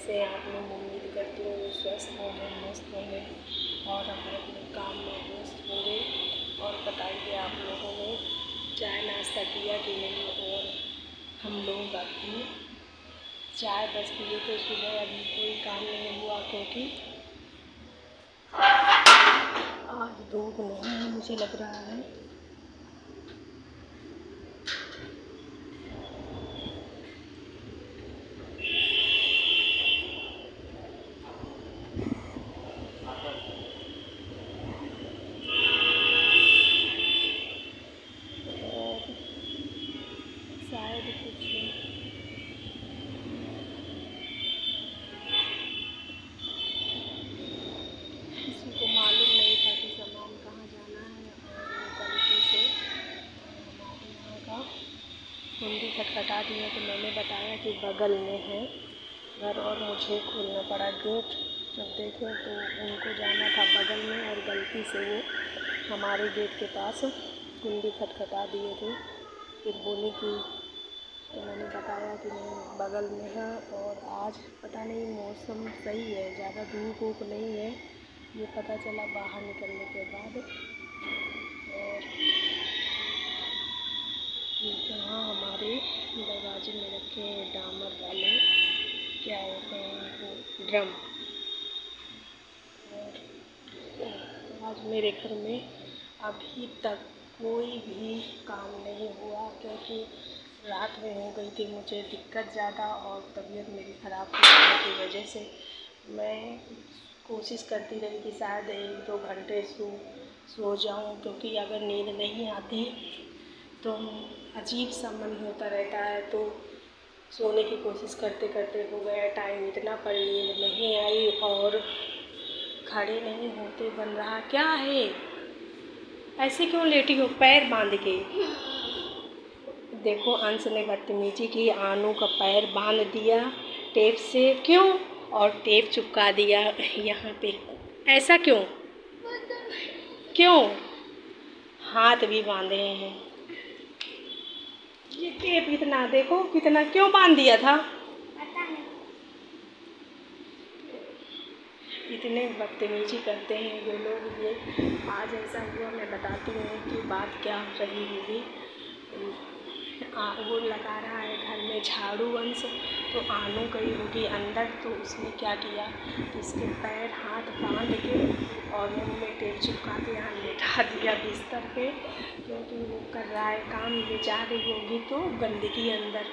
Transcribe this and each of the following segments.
कैसे हैं आप लोग। उम्मीद करती हूँ स्वस्थ होंगे, मस्त होंगे और अपने अपने काम में व्यस्त होंगे। और बताइए आप लोगों ने चाय नाश्ता किया कि नहीं। और हम लोग अभी चाय बस पिए तो सुबह अभी कोई काम नहीं हुआ, क्योंकि आज धूप नहीं है मुझे लग रहा है। शायद कुछ किसी को मालूम नहीं था कि सामान कहाँ जाना है, और गलती से हमारे यहाँ का कुंडी खटखटा दिया। तो मैंने बताया कि बगल में है घर और मुझे खोलना पड़ा गेट। जब देखें तो उनको जाना था बगल में और गलती से वो हमारे गेट के पास कुंडी खटखटा दिए थे। फिर बोले कि, तो मैंने बताया कि नहीं बगल में है। और आज पता नहीं मौसम सही है, ज़्यादा धूप वूप नहीं है, ये पता चला बाहर निकलने के बाद। और यहाँ हमारे दरवाजे में रखे हैं डामर वाले, क्या होते हैं वो, ड्रम। और आज मेरे घर में अभी तक कोई भी काम नहीं हुआ, क्योंकि रात में हो गई थी मुझे दिक्कत ज़्यादा और तबीयत मेरी ख़राब होने की वजह से मैं कोशिश करती रही कि शायद 1-2 घंटे सो जाऊं, क्योंकि अगर नींद नहीं आती तो अजीब सा मन होता रहता है। तो सोने की कोशिश करते करते हो गया टाइम इतना, पर नींद नहीं आई और खड़े नहीं होते बन रहा। क्या है, ऐसे क्यों लेटी हो पैर बांध के? देखो अंश ने बदतमीजी की, आनू का पैर बांध दिया टेप से। क्यों? और टेप चिपका दिया यहाँ पे। ऐसा क्यों? क्यों? हाथ भी बांधे हैं। ये टेप इतना देखो कितना, क्यों बांध दिया था? इतने बदतमीजी करते हैं ये लोग। ये आज ऐसा हुआ, मैं बताती हूँ कि बात क्या रही होगी। वो लगा रहा है घर में झाड़ू अंश, तो आनू गई होगी अंदर, तो उसने क्या किया, इसके पैर हाथ बांध के और मुँह में टेप चिपका के यहाँ लेटा दिया बिस्तर पे, क्योंकि वो कर रहा है काम। ले जा रही होगी तो गंदगी अंदर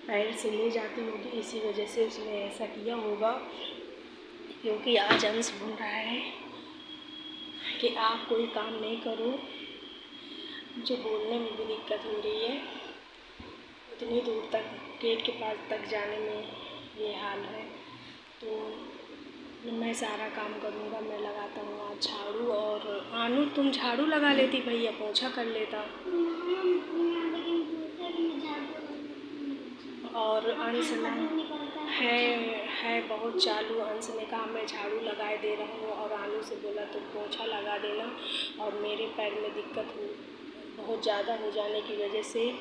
पैर से ले जाती होगी, इसी वजह से उसने ऐसा किया होगा। क्योंकि आज अंश बोल रहा है कि आप कोई काम नहीं करो, मुझे बोलने में भी दिक्कत हो रही है, इतनी दूर तक गेट के पास तक जाने में ये हाल है। तो मैं सारा काम करूँगा, मैं लगाता हूँ आज झाड़ू। और आनू तुम झाड़ू लगा लेती, भैया पोछा कर लेता। और अंश है बहुत चालू। अंश ने कहा मैं झाड़ू लगाए दे रहा हूँ, और आनू से बोला तो पोछा लगा देना। और मेरे पैर में दिक्कत बहुत ज़्यादा हो जाने की वजह से,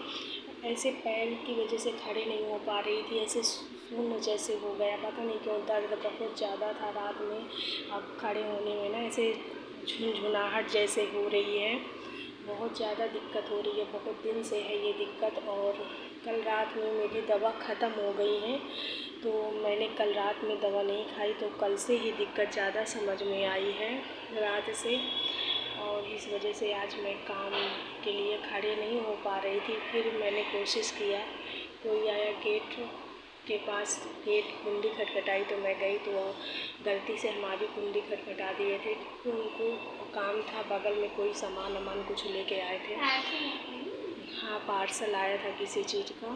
ऐसे पैर की वजह से खड़े नहीं हो पा रही थी, ऐसे शून्य जैसे हो गया, पता नहीं क्यों दर्द बहुत ज़्यादा था रात में। अब खड़े होने में ना ऐसे झुनझुनाहट जैसे हो रही है, बहुत ज़्यादा दिक्कत हो रही है, बहुत दिन से है ये दिक्कत। और कल रात में मेरी दवा ख़त्म हो गई है, तो मैंने कल रात में दवा नहीं खाई, तो कल से ही दिक्कत ज़्यादा समझ में आई है रात से। और इस वजह से आज मैं काम के लिए खड़े नहीं हो पा रही थी। फिर मैंने कोशिश किया, कोई आया गेट के पास, गेट कुंडी खटखटाई, तो मैं गई तो गलती से हमारी कुंडी खटखटा दिए थे। तो उनको काम था, बगल में कोई सामान कुछ लेके आए थे। हाँ पार्सल आया था किसी चीज़ का।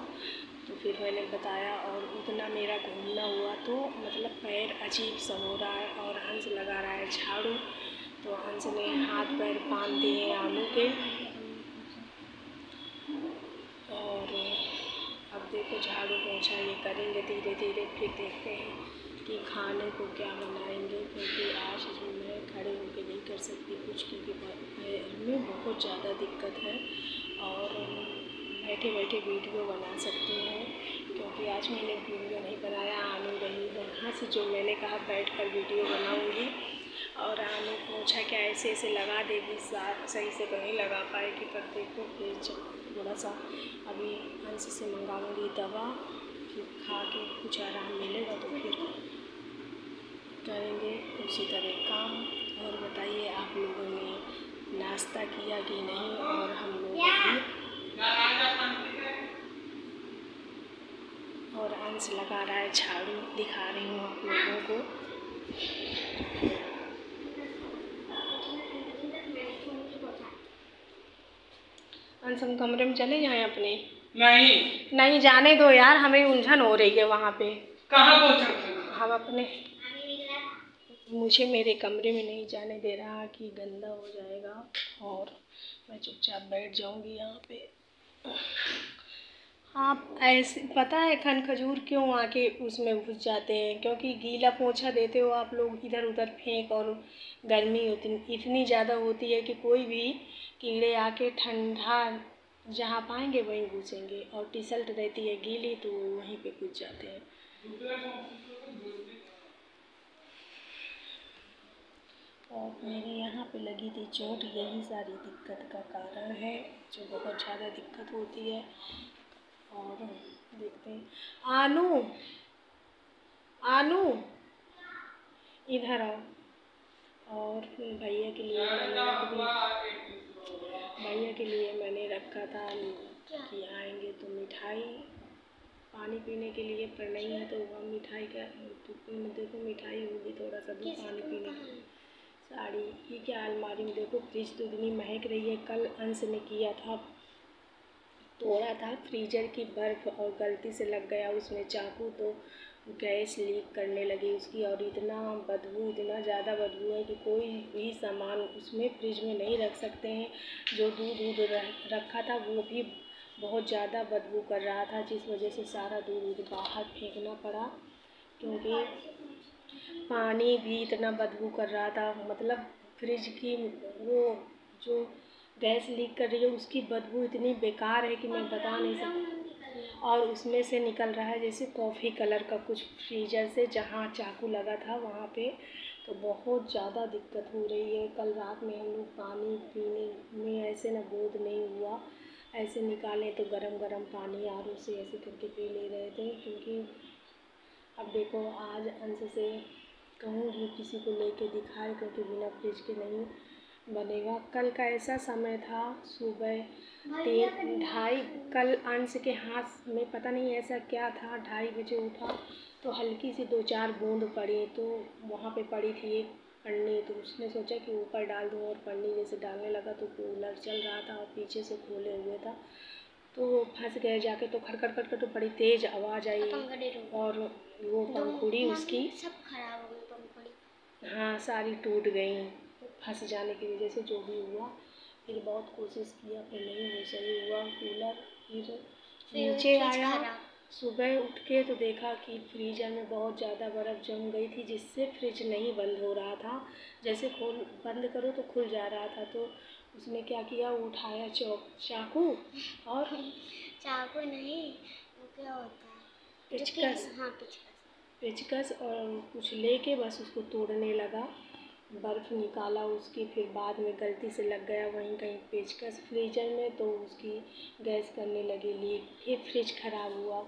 तो फिर मैंने बताया और उतना मेरा घूमना हुआ, तो मतलब पैर अजीब सा हो रहा है। और अंश लगा रहा है झाड़ू, तो अंश ने हाथ पैर बांध दिए आनू के। और अब देखो झाड़ू पोंछा ये करेंगे धीरे धीरे, फिर देखते हैं कि खाने को क्या बनाएंगे, क्योंकि आज मैं खड़े होकर नहीं कर सकती कुछ, क्योंकि पैर में बहुत ज़्यादा दिक्कत है। और बैठे बैठे वीडियो बना सकती हूँ, क्योंकि आज मैंने वीडियो नहीं बनाया। आनू रही वहाँ से जो मैंने कहा बैठकर वीडियो बनाऊंगी, और आनू पोछा क्या ऐसे ऐसे लगा देगी, सही से तो नहीं लगा पाएगी। पर देखो फिर थोड़ा सा अभी अंश से मंगाऊंगी दवा, फिर खा के कुछ आराम मिलेगा तो फिर करेंगे उसी तरह काम। और बताइए आप लोगों ने नाश्ता किया कि नहीं। और हम लोग भी, और अंश लगा रहा है झाड़ू, दिखा रही हूँ आप लोगों को। अंश हम कमरे में चले जाएं अपने? नहीं जाने दो यार, हमें उलझन हो रही है वहाँ पे। कहाँ हम अपने, मुझे मेरे कमरे में नहीं जाने दे रहा कि गंदा हो जाएगा, और मैं चुपचाप बैठ जाऊंगी यहाँ पे। आप ऐसे पता है खन खजूर क्यों आके उसमें घुस जाते हैं? क्योंकि गीला पोंछा देते हो आप लोग इधर उधर फेंक, और गर्मी इतनी ज़्यादा होती है कि कोई भी कीड़े आके ठंडा जहाँ पाएंगे वहीं घुसेंगे, और टी शर्ट रहती है गीली तो वहीं पे घुस जाते हैं। और मेरे यहाँ पे लगी थी चोट, यही सारी दिक्कत का कारण है, जो बहुत ज़्यादा दिक्कत होती है। और देखते हैं, आनू आनू इधर आओ। और भैया के लिए मैंने रखा था कि आएंगे तो मिठाई पानी पीने के लिए, पर नहीं है तो हम मिठाई का देखो, मिठाई होगी थोड़ा सा भी पानी पीने के लिए। साड़ी ये क्या अलमारी में देखो, फ्रिज तो इतनी महक रही है। कल अंश ने किया था, तोड़ा था फ्रीजर की बर्फ़ और गलती से लग गया उसमें चाकू, तो गैस लीक करने लगी उसकी, और इतना इतना ज़्यादा बदबू है कि कोई भी सामान उसमें फ्रिज में नहीं रख सकते हैं। जो दूध रखा था वो भी बहुत ज़्यादा बदबू कर रहा था, जिस वजह से सारा दूध बाहर फेंकना पड़ा। क्योंकि पानी भी इतना बदबू कर रहा था, मतलब फ्रिज की वो जो गैस लीक कर रही है उसकी बदबू इतनी बेकार है कि मैं बता नहीं सकती। और उसमें से निकल रहा है जैसे कॉफ़ी कलर का कुछ, फ्रीजर से जहाँ चाकू लगा था वहाँ पे। तो बहुत ज़्यादा दिक्कत हो रही है। कल रात में हम लोग पानी पीने में ऐसे ना बोध नहीं हुआ, ऐसे निकालें तो गरम गरम पानी आर ओ से ऐसे करके पी ले रहे थे। क्योंकि अब देखो आज अंश से कहूँगी किसी को लेके दिखाए, क्योंकि बिना फ्रिज के नहीं बनेगा। कल का ऐसा समय था सुबह 3-2:30, कल अंश के हाथ में पता नहीं ऐसा क्या था, 2:30 बजे उठा तो हल्की सी 2-4 बूंद पड़ी, तो वहाँ पे पड़ी थी एक पन्नी, तो उसने सोचा कि ऊपर डाल दूँ, और पन्नी जैसे डालने लगा तो कूलर चल रहा था और पीछे से खोले हुए था, तो फंस गए जाके। तो खड़खड़ तो बड़ी तेज़ आवाज़ आई, और वो पंखुड़ी उसकी सब खराब हो गई, पंखुड़ी हाँ सारी टूट गई फंस जाने की वजह से। जो भी हुआ, फिर बहुत कोशिश किया, फिर नहीं वो सही हुआ कूलर। फिर नीचे आया, सुबह उठ के तो देखा कि फ्रीजर में बहुत ज़्यादा बर्फ़ जम गई थी, जिससे फ्रिज नहीं बंद हो रहा था। जैसे बंद करो तो खुल जा रहा था। तो उसने क्या किया, उठाया चाकू, और चाकू नहीं, वो क्या होता है, पेचकस। हाँ पेचकस और कुछ लेके बस उसको तोड़ने लगा, बर्फ़ निकाला उसकी। फिर बाद में गलती से लग गया वहीं कहीं पेचकस फ्रीजर में, तो उसकी गैस करने लगी लीक। फिर फ्रिज ख़राब हुआ।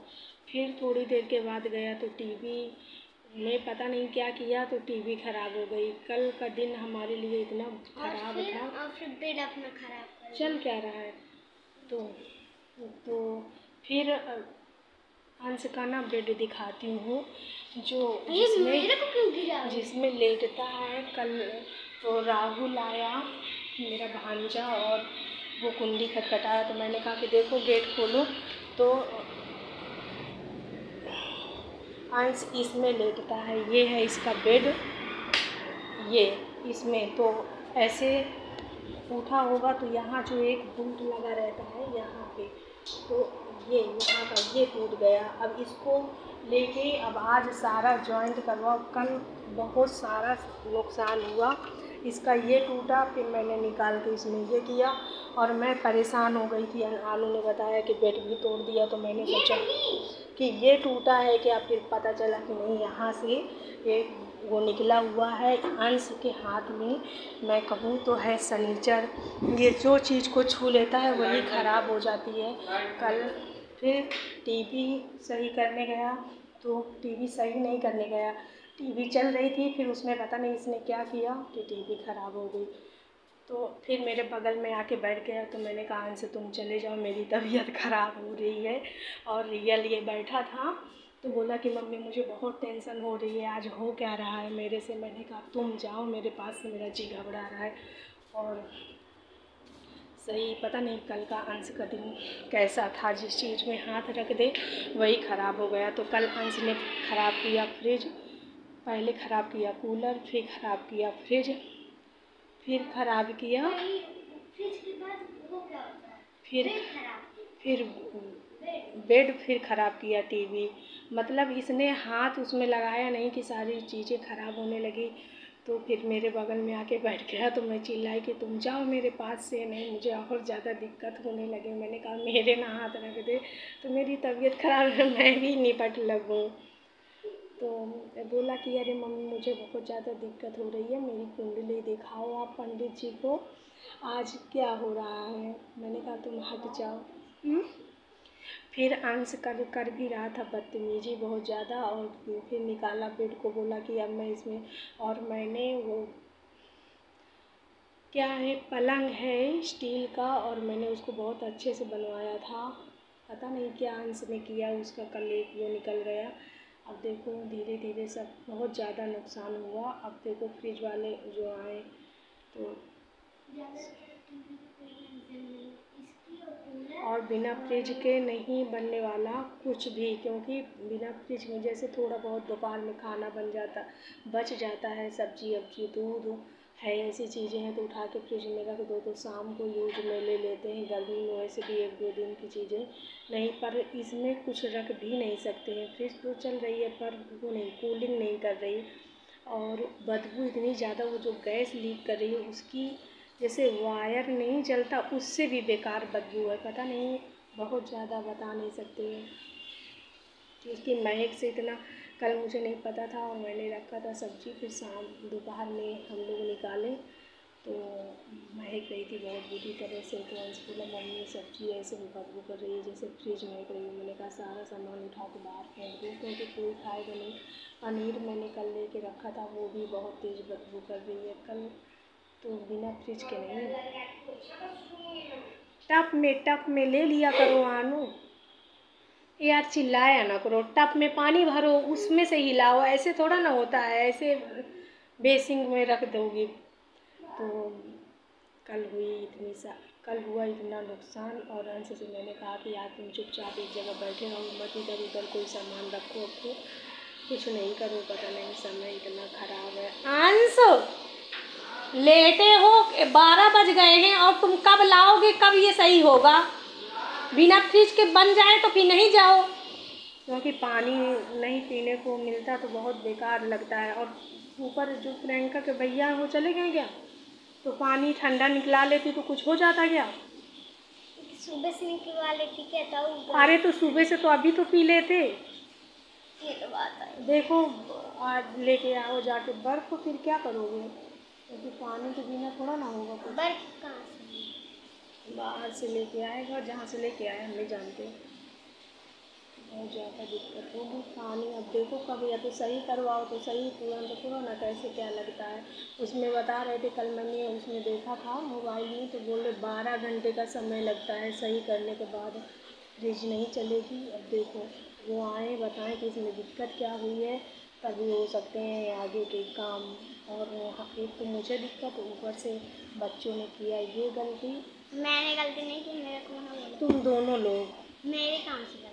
फिर थोड़ी देर के बाद गया तो टीवी में पता नहीं क्या किया, तो टीवी ख़राब हो गई। कल का दिन हमारे लिए इतना ख़राब था। और फिर बेड अपना ख़राब कर चल क्या रहा है, तो फिर अंश का ना बेड दिखाती हूँ, जो जिसमें लेटता है। कल तो राहुल आया मेरा भांजा, और वो कुंडी खटखटाया, तो मैंने कहा कि देखो गेट खोलो, तो अंश इसमें लेटता है। ये है इसका बेड, ये इसमें तो ऐसे उठा होगा तो यहाँ जो एक बोल्ट लगा रहता है यहाँ पे, तो ये यहाँ का ये टूट गया। अब इसको लेके अब आज सारा जॉइंट करवाओ। कल बहुत सारा नुकसान हुआ, इसका ये टूटा, फिर मैंने निकाल के इसमें ये किया, और मैं परेशान हो गई थी। आलू ने बताया कि बेड भी तोड़ दिया, तो मैंने सोचा कि ये टूटा है क्या, फिर पता चला कि नहीं, यहाँ से एक वो निकला हुआ है अंश के हाथ में। मैं कहूँ तो है सनीचर, ये जो चीज़ को छू लेता है वही ख़राब हो जाती है। कल फिर टीवी सही करने गया तो टीवी सही नहीं करने गया, टीवी चल रही थी, फिर उसमें पता नहीं इसने क्या किया कि टीवी ख़राब हो गई। तो फिर मेरे बगल में आके बैठ गया, तो मैंने कहा अंश तुम चले जाओ, मेरी तबीयत ख़राब हो रही है। और रियल ये बैठा था तो बोला कि मम्मी मुझे बहुत टेंशन हो रही है, आज हो क्या रहा है मेरे से। मैंने कहा तुम जाओ मेरे पास से, मेरा जी घबरा रहा है। और सही पता नहीं कल का अंश का दिन कैसा था, जिस चीज़ में हाथ रख दे वही ख़राब हो गया। तो कल अंश ने ख़राब किया फ्रिज, पहले ख़राब किया कूलर, फिर ख़राब किया फ्रिज, फिर ख़राब किया फ्रिज के बाद वो क्या होता है? फिर बेड, फिर ख़राब किया टीवी। मतलब इसने हाथ उसमें लगाया नहीं कि सारी चीज़ें ख़राब होने लगी। तो फिर मेरे बगल में आके बैठ गया, तो मैं चिल्लाई कि तुम जाओ मेरे पास से, नहीं मुझे और ज़्यादा दिक्कत होने लगे। मैंने कहा मेरे ना हाथ रख दे तो मेरी तबीयत ख़राब है, मैं भी निपट लगूँ। तो बोला कि अरे मम्मी मुझे बहुत ज़्यादा दिक्कत हो रही है, मेरी कुंडली दिखाओ आप पंडित जी को, आज क्या हो रहा है। मैंने कहा तुम हट जाओ। फिर अंश कर भी रहा था बदतमीजी बहुत ज़्यादा, और फिर निकाला बेड को, बोला कि अब मैं इसमें, और मैंने वो क्या है पलंग है स्टील का, और मैंने उसको बहुत अच्छे से बनवाया था, पता नहीं क्या अंश ने किया, उसका कल एक वो निकल गया। अब देखो धीरे धीरे सब बहुत ज़्यादा नुकसान हुआ। अब देखो फ्रिज वाले जो आए तो, और बिना फ्रिज के नहीं बनने वाला कुछ भी, क्योंकि बिना फ्रिज में जैसे थोड़ा बहुत दोपहर में खाना बच जाता है, सब्जी वब्जी दूध है, ऐसी चीज़ें हैं तो उठा के फ्रिज में रख दो तो शाम को यूज में ले लेते हैं। गर्मी में वैसे भी 1-2 दिन की चीज़ें नहीं, पर इसमें कुछ रख भी नहीं सकते हैं। फ्रिज तो चल रही है पर वो नहीं, कूलिंग नहीं कर रही, और बदबू इतनी ज़्यादा, वो जो गैस लीक कर रही है उसकी, जैसे वायर नहीं जलता उससे भी बेकार बदबू है, पता नहीं बहुत ज़्यादा बता नहीं सकते हैं। उसकी महक से इतना, कल मुझे नहीं पता था और मैंने रखा था सब्जी, फिर शाम दोपहर में हम लोग निकाले तो महक रही थी बहुत बुरी तरह से। तो अंश बोला मम्मी सब्जी ऐसे बदबू कर रही है जैसे फ्रिज महक रही है। मैंने कहा सारा सामान उठा के बाहर फेंक दूँ क्योंकि कोई खाएगा नहीं। पनीर मैंने कल लेके रखा था, वो भी बहुत तेज़ बदबू कर रही है कल, तो बिना फ्रिज के नहीं। टप में ले लिया करो आनू, यार चिल्लाया ना करो, टप में पानी भरो उसमें से हिलाओ, ऐसे थोड़ा ना होता है, ऐसे बेसिंग में रख दोगी। तो कल हुआ इतना नुकसान, और अंश से मैंने कहा कि यार तुम चुपचाप एक जगह बैठे रहो, मत इधर उधर कोई सामान रखो, कुछ नहीं करो, पता नहीं समय इतना ख़राब है। अंश लेटे हो, 12 बज गए हैं और तुम कब लाओगे, कब ये सही होगा? बिना फ्रिज के बन जाए तो फिर नहीं जाओ, क्योंकि पानी नहीं पीने को मिलता तो बहुत बेकार लगता है। और ऊपर जो प्रियंका के भैया वो चले गए क्या, तो पानी ठंडा निकला लेती तो कुछ हो जाता क्या? सुबह से निकलवा लेती क्या था? अरे तो सुबह से तो अभी तो पी लेते। ये तो बात है। देखो आज लेके आओ जाके बर्फ़, तो फिर क्या करोगे, क्योंकि पानी के बिना थोड़ा ना होगा कुछ। बर्फ कहाँ से? बाहर से लेके आएगा, जहाँ से लेके आए हम नहीं जानते। बहुत ज़्यादा दिक्कत होगी पानी। अब देखो कब, या तो सही करवाओ तो सही, तुरंत करो ना, कैसे क्या लगता है। उसमें बता रहे थे, कल मैंने उसमें देखा था मोबाइल में, तो बोले 12 घंटे का समय लगता है सही करने के बाद फ्रिज नहीं चलेगी। अब देखो वो आए बताएं कि इसमें दिक्कत क्या हुई है, तभी हो सकते हैं आगे के काम। और एक तो मुझे दिक्कत, ऊपर से बच्चों ने किया ये गलती। मैंने गलती नहीं की, मेरे को ना बोलो। तुम दोनों लोग, मेरे कहाँ से गलती?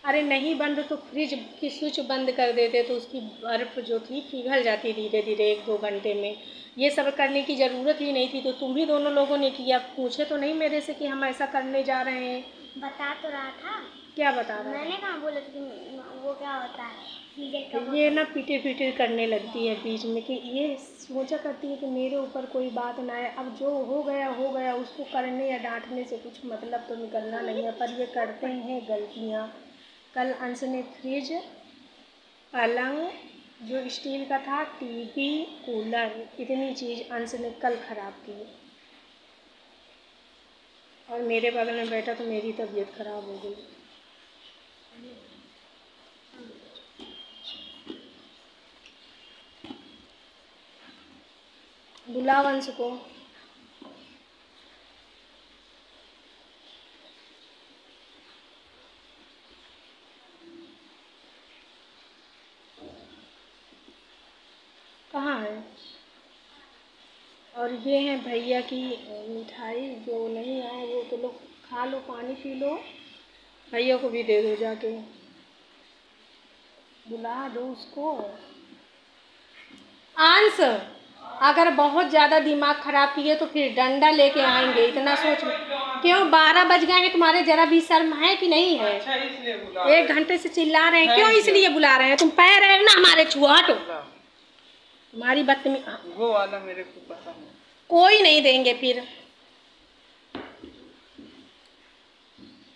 अरे नहीं बंद तो फ्रिज की स्विच बंद कर देते तो उसकी बर्फ़ जो थी पिघल जाती धीरे धीरे 1-2 घंटे में। ये सब करने की ज़रूरत ही नहीं थी, तो तुम ही दोनों लोगों ने किया। पूछे तो नहीं मेरे से कि हम ऐसा करने जा रहे हैं। बता तो रहा था। क्या बता रहा मैंने कहाँ बोला था कि वो क्या होता है फ्रीजर का? ये ना पीटे करने लगती है बीच में, कि ये सोचा करती है कि मेरे ऊपर कोई बात ना आए। अब जो हो गया, उसको करने या डांटने से कुछ मतलब तो निकलना नहीं है, पर ये करते हैं गलतियाँ, कल अंश ने फ्रिज, पलंग जो स्टील का था, टीवी, कूलर, इतनी चीज़ अंश ने कल ख़राब की। और मेरे बगल में बैठा तो मेरी तबीयत ख़राब हो गई। बुलाओ अंश को। कहाँ है? और ये है भैया की मिठाई, जो नहीं आए वो तो लोग खा लो, पानी पी लो, भैया को भी दे दो जाके, बुला दो उसको। अंश, अगर बहुत ज़्यादा दिमाग ख़राब किए तो फिर डंडा लेके आएंगे, इतना सोच लो। क्यों 12 बज गए हैं, तुम्हारे जरा भी शर्म है कि नहीं है? अच्छा, इसलिए बुला 1 घंटे से चिल्ला रहे हैं, क्यों इसलिए बुला रहे हैं? तुम पैर है ना हमारे छुआ, हटो। तुम्हारी बदतमीजी वो वाला मेरे को पता है। कोई नहीं देंगे फिर।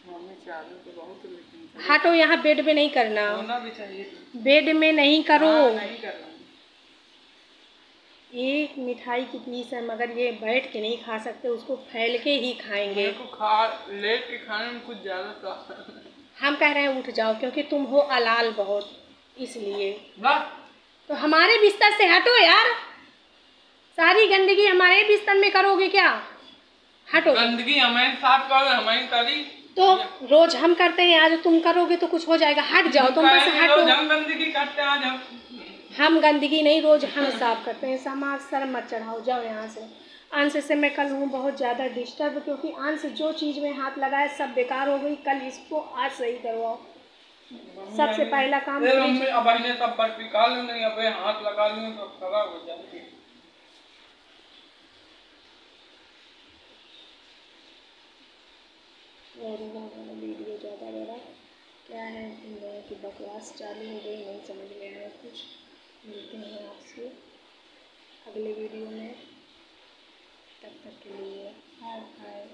मम्मी चालू तो बहुत, लेकिन हटो, यहाँ बेड में नहीं करना, होना भी चाहिए। बेड में नहीं करो। नहीं कर रहा हूँ। एक मिठाई की पीस है, मगर ये बैठ के नहीं खा सकते, उसको फैल के ही खाएंगे। मेरे को खा लेट के खाने में कुछ ज़्यादा था। हम कह रहे हैं उठ जाओ, क्योंकि तुम हो अलाल बहुत, इसलिए। बस तो हमारे बिस्तर से हटो यार, सारी गंदगी हमारे बिस्तर में करोगे क्या? हटो। गंदगी हमें साफ करो, हमें करी तो रोज हम करते हैं, आज तुम करोगे तो कुछ हो जाएगा। हट जाओ तुम, बस हटो। हम गंदगी करते हैं, जब हम गंदगी नहीं, रोज हम साफ करते हैं। समाज सर मत चढ़ाओ, जाओ यहाँ से। अंश से मैं कल हूँ बहुत ज़्यादा डिस्टर्ब, क्योंकि अंश जो चीज़ में हाथ लगाए सब बेकार हो गई। कल इसको आज सही करवाओ। सबसे पहला काम अब मैंने सब बर्फी खा लो, नहीं अब हाथ लगा लूँ तो खराब हो जाएगी। वीडियो ज़्यादा बड़ा क्या है, इन लोगों की बकवास चालू हो गई, नहीं समझ में आया कुछ। मिलते हैं आपसे अगले वीडियो में, तब तक के लिए बाय बाय।